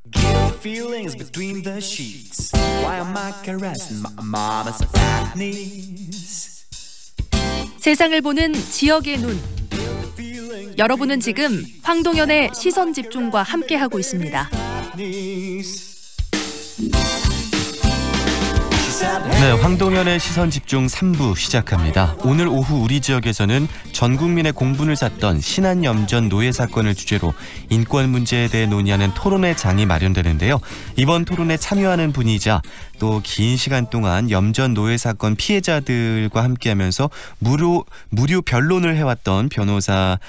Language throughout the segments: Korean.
Guilty feelings between the sheets. Why am I caressing my mama's fat knees? 세상을 보는 지역의 눈. 여러분은 지금 황동연의 시선 집중과 함께하고 있습니다. 네, 황동연의 시선 집중 3부 시작합니다. 오늘 오후 우리 지역에서는 전 국민의 공분을 샀던 신안염전 노예 사건을 주제로 인권 문제에 대해 논의하는 토론회 장이 마련되는데요. 이번 토론에 참여하는 분이자 또 긴 시간 동안 염전 노예 사건 피해자들과 함께하면서 무료 변론을 해왔던 변호사를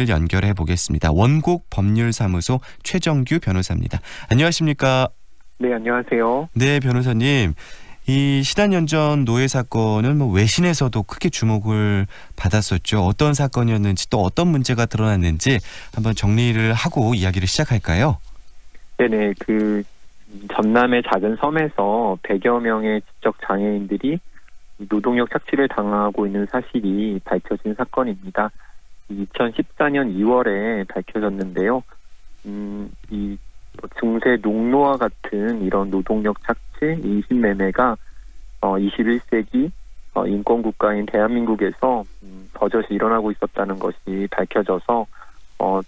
연결해 보겠습니다. 원곡 법률사무소 최정규 변호사입니다. 안녕하십니까? 네, 안녕하세요. 네, 변호사님. 이 신안염전 노예 사건은 외신에서도 크게 주목을 받았었죠. 어떤 사건이었는지 또 어떤 문제가 드러났는지 한번 정리를 하고 이야기를 시작할까요? 네네. 전남의 작은 섬에서 100여 명의 지적 장애인들이 노동력 착취를 당하고 있는 사실이 밝혀진 사건입니다. 2014년 2월에 밝혀졌는데요. 이 중세 농노와 같은 이런 노동력 착취, 인신매매가 21세기 인권국가인 대한민국에서 버젓이 일어나고 있었다는 것이 밝혀져서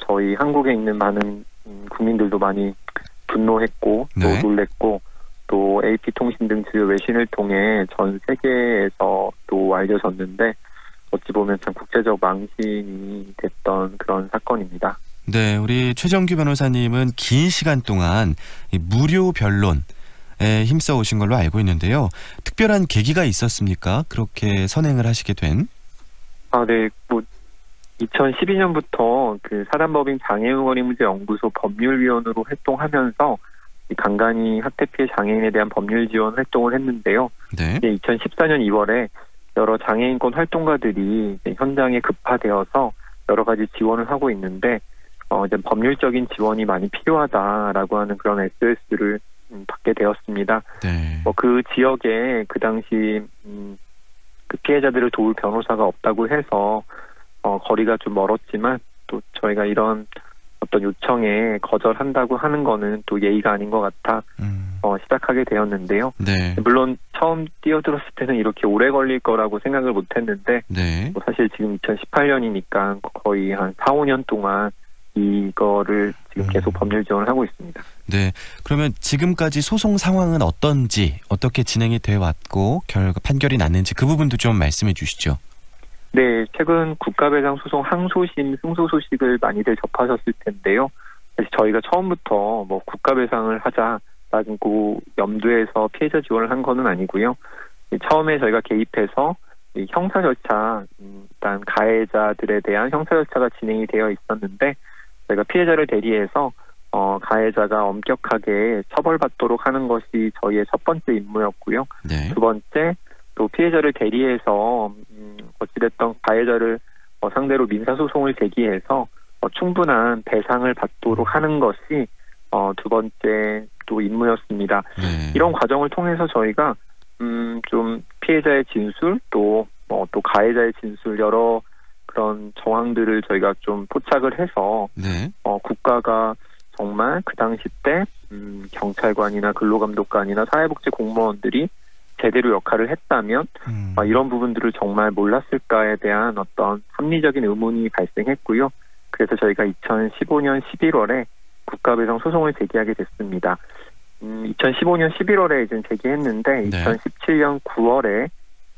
저희 한국에 있는 많은 국민들도 많이 분노했고 또 놀랬고 또 AP통신 등 주요 외신을 통해 전 세계에서 또 알려졌는데 어찌 보면 참 국제적 망신이 됐던 그런 사건입니다. 네, 우리 최정규 변호사님은 긴 시간 동안 이 무료 변론에 힘써 오신 걸로 알고 있는데요. 특별한 계기가 있었습니까? 그렇게 선행을 하시게 된? 네. 2012년부터 사단법인 장애인권의문제연구소 법률위원으로 활동하면서 간간히 학대 피해 장애인에 대한 법률 지원 활동을 했는데요. 네. 2014년 2월에 여러 장애인권 활동가들이 현장에 급파되어서 여러 가지 지원을 하고 있는데 이제 법률적인 지원이 많이 필요하다라고 하는 그런 SOS를 받게 되었습니다. 네. 그 지역에 그 당시 그 피해자들을 도울 변호사가 없다고 해서 거리가 좀 멀었지만 또 저희가 이런 어떤 요청에 거절한다고 하는 거는 또 예의가 아닌 것 같아 시작하게 되었는데요. 네. 물론 처음 뛰어들었을 때는 이렇게 오래 걸릴 거라고 생각을 못했는데 네. 사실 지금 2018년이니까 거의 한 4, 5년 동안 이거를 지금 계속 법률 지원을 하고 있습니다. 네. 그러면 지금까지 소송 상황은 어떤지, 어떻게 진행이 되어 왔고 판결이 났는지 그 부분도 좀 말씀해 주시죠. 네. 최근 국가배상 소송 항소심 승소 소식을 많이들 접하셨을 텐데요. 사실 저희가 처음부터 국가배상을 하자라고 염두에서 피해자 지원을 한 거는 아니고요. 처음에 저희가 개입해서 형사 절차, 일단 가해자들에 대한 형사 절차가 진행이 되어 있었는데 저희가 피해자를 대리해서 가해자가 엄격하게 처벌받도록 하는 것이 저희의 첫 번째 임무였고요. 네. 두 번째, 또 피해자를 대리해서 어찌됐든 가해자를 상대로 민사소송을 제기해서 충분한 배상을 받도록 하는 것이 두 번째 또 임무였습니다. 네. 이런 과정을 통해서 저희가 좀 피해자의 진술 또 가해자의 진술 여러 그런 정황들을 저희가 좀 포착을 해서 네. 국가가 정말 그 당시 때 경찰관이나 근로감독관이나 사회복지 공무원들이 제대로 역할을 했다면 이런 부분들을 정말 몰랐을까에 대한 어떤 합리적인 의문이 발생했고요. 그래서 저희가 2015년 11월에 국가배상 소송을 제기하게 됐습니다. 2015년 11월에 이제 제기했는데 네. 2017년 9월에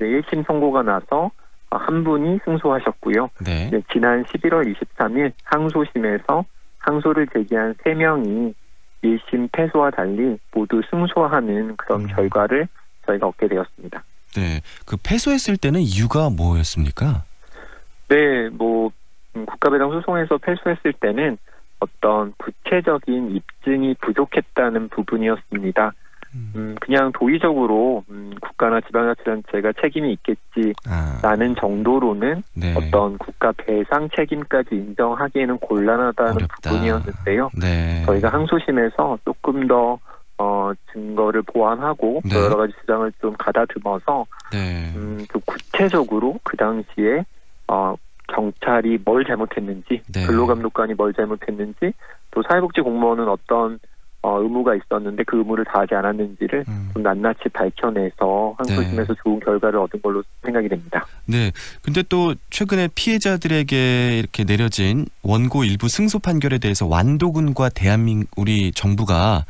1심 선고가 나서 한 분이 승소하셨고요. 네. 지난 11월 23일 항소심에서 항소를 제기한 3명이 1심 패소와 달리 모두 승소하는 그런 결과를 저희가 얻게 되었습니다. 네. 패소했을 때는 이유가 뭐였습니까? 네, 국가배상 소송에서 패소했을 때는 어떤 구체적인 입증이 부족했다는 부분이었습니다. 그냥 도의적으로 국가나 지방자치단체가 책임이 있겠지라는 정도로는 네. 어떤 국가 배상 책임까지 인정하기에는 곤란하다는 어렵다. 부분이었는데요. 네. 저희가 항소심에서 조금 더 증거를 보완하고 네. 또 여러 가지 주장을 좀 가다듬어서 네. 좀 구체적으로 그 당시에 경찰이 뭘 잘못했는지, 네. 근로감독관이 뭘 잘못했는지, 또 사회복지 공무원은 어떤 의무가 있었는데 그 의무를 다하지 않았는지를 좀 낱낱이 밝혀내서 항소심에서 좋은 결과를 얻은 걸로 생각이 됩니다. 네. 근데 또 최근에 피해자들에게 이렇게 내려진 원고 일부 승소 판결에 대해서 완도군과 우리 정부가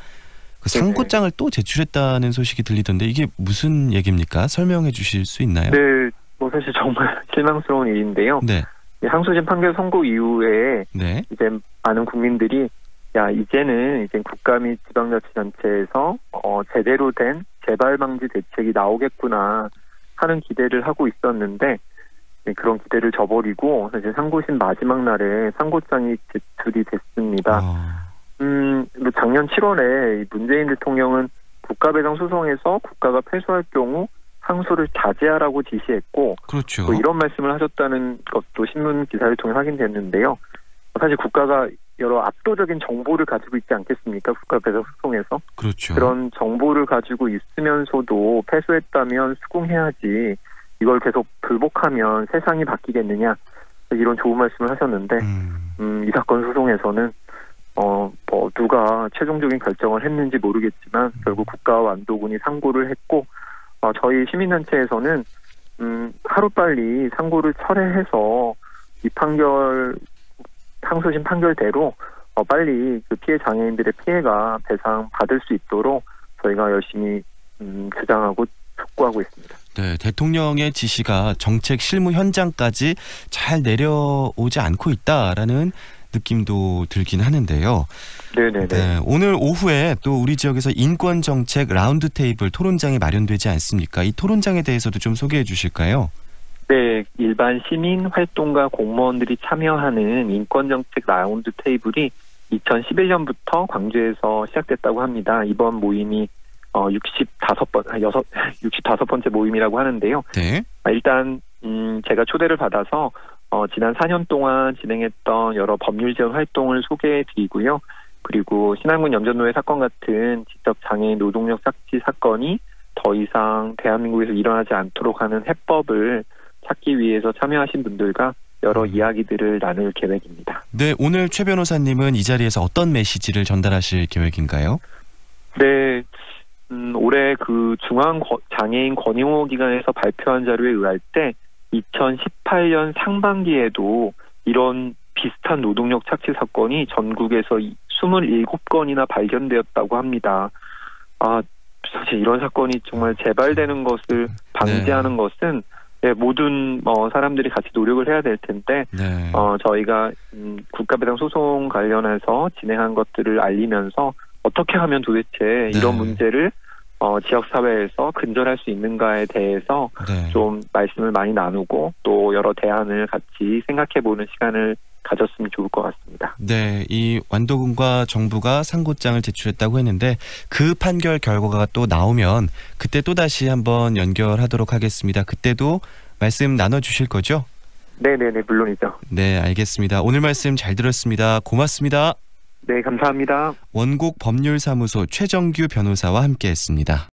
그 상고장을 또 제출했다는 소식이 들리던데 이게 무슨 얘기입니까? 설명해 주실 수 있나요? 네. 사실 정말 실망스러운 일인데요. 네. 항소심 판결 선고 이후에 네. 이제 많은 국민들이 이제는 국가 및 지방자치단체에서 제대로 된 재발 방지 대책이 나오겠구나 하는 기대를 하고 있었는데 그런 기대를 저버리고 사실 상고심 마지막 날에 상고장이 제출이 됐습니다. 작년 7월에 문재인 대통령은 국가배상 소송에서 국가가 패소할 경우 항소를 자제하라고 지시했고, 그렇죠. 또 이런 말씀을 하셨다는 것도 신문 기사를 통해 확인됐는데요. 사실 국가가 여러 압도적인 정보를 가지고 있지 않겠습니까? 국가배상 소송에서. 그렇죠. 그런 정보를 가지고 있으면서도 패소했다면 수긍해야지 이걸 계속 불복하면 세상이 바뀌겠느냐 이런 좋은 말씀을 하셨는데 이 사건 소송에서는 누가 최종적인 결정을 했는지 모르겠지만 결국 국가와 완도군이 상고를 했고 저희 시민단체에서는 하루빨리 상고를 철회해서 이 항소심 판결대로 빨리 그 피해 장애인들의 피해가 배상 받을 수 있도록 저희가 열심히 주장하고 촉구하고 있습니다. 네, 대통령의 지시가 정책 실무 현장까지 잘 내려오지 않고 있다라는 느낌도 들긴 하는데요. 네네네. 네, 오늘 오후에 또 우리 지역에서 인권정책 라운드 테이블 토론장이 마련되지 않습니까? 이 토론장에 대해서도 좀 소개해 주실까요? 네, 일반 시민 활동가 공무원들이 참여하는 인권정책 라운드 테이블이 2011년부터 광주에서 시작됐다고 합니다. 이번 모임이 65번째 모임이라고 하는데요. 네. 일단 제가 초대를 받아서 지난 4년 동안 진행했던 여러 법률 지원 활동을 소개해드리고요. 그리고 신안군 염전노예 사건 같은 지적 장애인 노동력 착취 사건이 더 이상 대한민국에서 일어나지 않도록 하는 해법을 찾기 위해서 참여하신 분들과 여러 이야기들을 나눌 계획입니다. 네, 오늘 최 변호사님은 이 자리에서 어떤 메시지를 전달하실 계획인가요? 네, 올해 그 중앙장애인 권익기관에서 발표한 자료에 의할 때 2018년 상반기에도 이런 비슷한 노동력 착취 사건이 전국에서 27건이나 발견되었다고 합니다. 사실 이런 사건이 정말 재발되는 것을 방지하는 것은 모든 사람들이 같이 노력을 해야 될 텐데 저희가 국가배상 소송 관련해서 진행한 것들을 알리면서 어떻게 하면 도대체 이런 문제를 지역사회에서 근절할 수 있는가에 대해서 좀 말씀을 많이 나누고 또 여러 대안을 같이 생각해보는 시간을 가졌으면 좋을 것 같습니다. 네, 이 완도군과 정부가 상고장을 제출했다고 했는데 그 판결 결과가 또 나오면 그때 또 다시 한번 연결하도록 하겠습니다. 그때도 말씀 나눠주실 거죠? 네네네, 물론이죠. 네, 알겠습니다. 오늘 말씀 잘 들었습니다. 고맙습니다. 네, 감사합니다. 원곡 법률사무소 최정규 변호사와 함께했습니다.